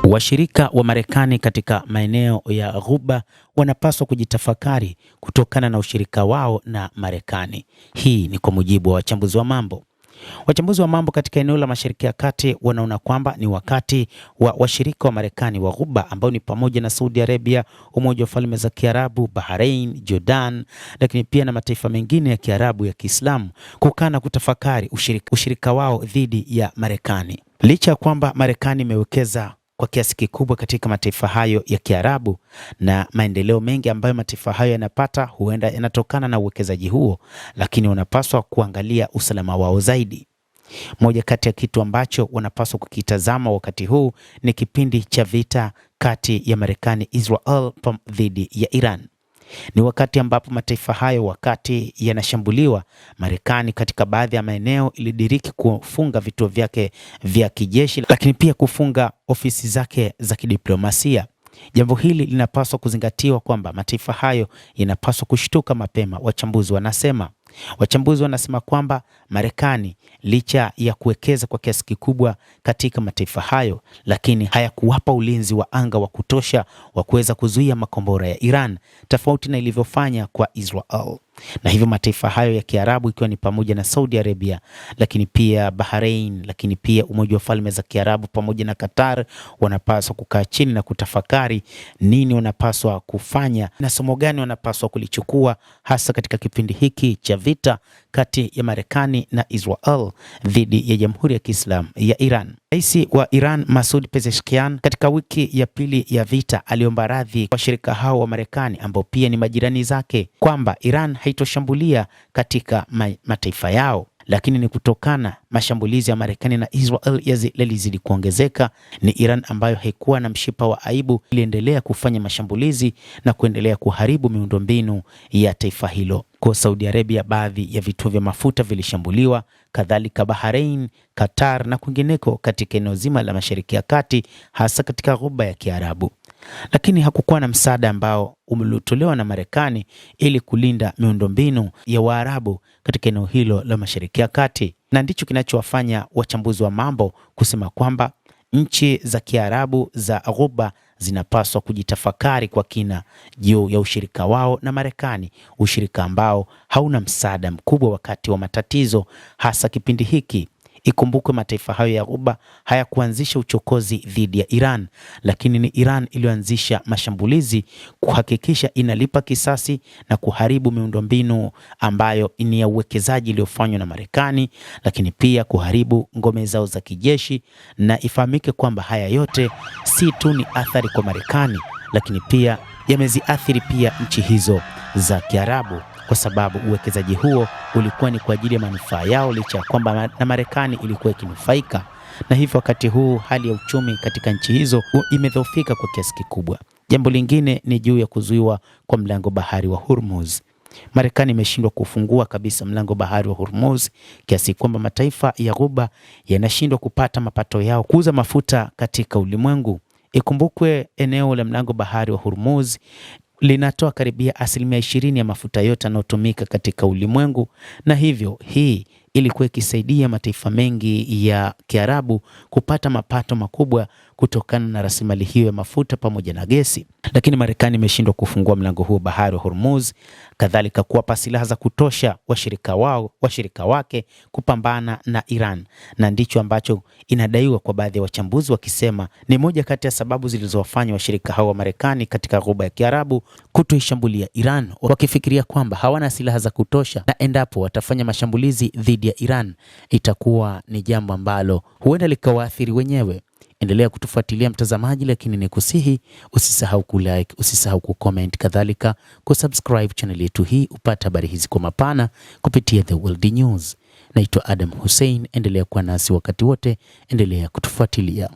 Washirika wa Marekani katika maeneo ya Ghuba wanapaswa kujitafakari kutokana na ushirika wao na Marekani. Hii ni kwa mujibu wa wachambuzi wa mambo. Wachambuzi wa mambo katika eneo la Mashariki ya Kati wanaona kwamba ni wakati wa washirika wa Marekani wa Ghuba ambao ni pamoja na Saudi Arabia, Umoja wa Falme za Kiarabu, Bahrain, Jordan, lakini pia na mataifa mengine ya Kiarabu ya Kiislamu kukaa na kutafakari ushirika wao dhidi ya Marekani. Licha ya kwamba Marekani imewekeza kwa kiasi kikubwa katika mataifa hayo ya Kiarabu na maendeleo mengi ambayo mataifa hayo yanapata huenda yanatokana na uwekezaji huo, lakini wanapaswa kuangalia usalama wao zaidi. Moja kati ya kitu ambacho wanapaswa kukitazama wakati huu ni kipindi cha vita kati ya Marekani, Israel dhidi ya Iran. Ni wakati ambapo mataifa hayo wakati yanashambuliwa, Marekani katika baadhi ya maeneo ilidiriki kufunga vituo vyake vya kijeshi, lakini pia kufunga ofisi zake za kidiplomasia. Jambo hili linapaswa kuzingatiwa kwamba mataifa hayo yanapaswa kushtuka mapema. Wachambuzi wanasema kwamba Marekani licha ya kuwekeza kwa kiasi kikubwa katika mataifa hayo, lakini hayakuwapa ulinzi wa anga wa kutosha wa kuweza kuzuia makombora ya Iran, tofauti na ilivyofanya kwa Israel. Na hivyo mataifa hayo ya Kiarabu ikiwa ni pamoja na Saudi Arabia, lakini pia Bahrain, lakini pia Umoja wa Falme za Kiarabu pamoja na Qatar wanapaswa kukaa chini na kutafakari nini wanapaswa kufanya na somo gani wanapaswa kulichukua, hasa katika kipindi hiki cha vita kati ya Marekani na Israel dhidi ya Jamhuri ya Kiislamu ya Iran. Rais wa Iran Masoud Pezeshkian katika wiki ya pili ya vita aliomba radhi kwa washirika hao wa Marekani ambao pia ni majirani zake kwamba Iran haitoshambulia katika mataifa yao, lakini ni kutokana mashambulizi ya Marekani na Israel yalizidi kuongezeka. Ni Iran ambayo haikuwa na mshipa wa aibu, iliendelea kufanya mashambulizi na kuendelea kuharibu miundombinu ya taifa hilo. Kwa Saudi Arabia, baadhi ya vituo vya mafuta vilishambuliwa, kadhalika Bahrain, Qatar na kwingineko katika eneo zima la Mashariki ya Kati, hasa katika Ghuba ya Kiarabu. Lakini hakukuwa na msaada ambao umetolewa na Marekani ili kulinda miundombinu ya Waarabu katika eneo hilo la Mashariki ya Kati, na ndicho kinachowafanya wachambuzi wa mambo kusema kwamba nchi za Kiarabu za Ghuba zinapaswa kujitafakari kwa kina juu ya ushirika wao na Marekani, ushirika ambao hauna msaada mkubwa wakati wa matatizo, hasa kipindi hiki. Ikumbukwe mataifa hayo ya Ghuba hayakuanzisha uchokozi dhidi ya Iran, lakini ni Iran iliyoanzisha mashambulizi kuhakikisha inalipa kisasi na kuharibu miundombinu ambayo ni ya uwekezaji iliyofanywa na Marekani, lakini pia kuharibu ngome zao za kijeshi. Na ifahamike kwamba haya yote si tu ni athari kwa Marekani, lakini pia yameziathiri pia nchi hizo za Kiarabu, kwa sababu uwekezaji huo ulikuwa ni kwa ajili ya manufaa yao, licha ya kwamba na Marekani ilikuwa ikinufaika. Na hivyo wakati huu hali ya uchumi katika nchi hizo imedhoofika kwa kiasi kikubwa. Jambo lingine ni juu ya kuzuiwa kwa mlango bahari wa Hormuz. Marekani imeshindwa kufungua kabisa mlango bahari wa Hormuz kiasi kwamba mataifa ya Ghuba yanashindwa kupata mapato yao kuuza mafuta katika ulimwengu. Ikumbukwe eneo la mlango bahari wa Hormuz linatoa karibia 20% ya mafuta yote yanayotumika katika ulimwengu, na hivyo hii ilikuwa ikisaidia mataifa mengi ya Kiarabu kupata mapato makubwa kutokana na rasilimali hiyo ya mafuta pamoja na gesi. Lakini Marekani imeshindwa kufungua mlango huo bahari wa Hormuz, kadhalika kuwapa silaha za kutosha washirika wake kupambana na Iran, na ndicho ambacho inadaiwa kwa baadhi ya wachambuzi wakisema ni moja kati ya sababu zilizowafanya washirika hao wa Marekani katika Ghuba ya Kiarabu kutoishambulia Iran, wakifikiria kwamba hawana silaha za kutosha, na endapo watafanya mashambulizi dhidi ya Iran itakuwa ni jambo ambalo huenda likawaathiri wenyewe. Endelea kutufuatilia mtazamaji, lakini nikusihi usisahau kulike, usisahau kucomment, kadhalika kusubscribe channel yetu hii upate habari hizi kwa mapana kupitia The World News. Naitwa Adam Hussein, endelea kuwa nasi wakati wote, endelea kutufuatilia.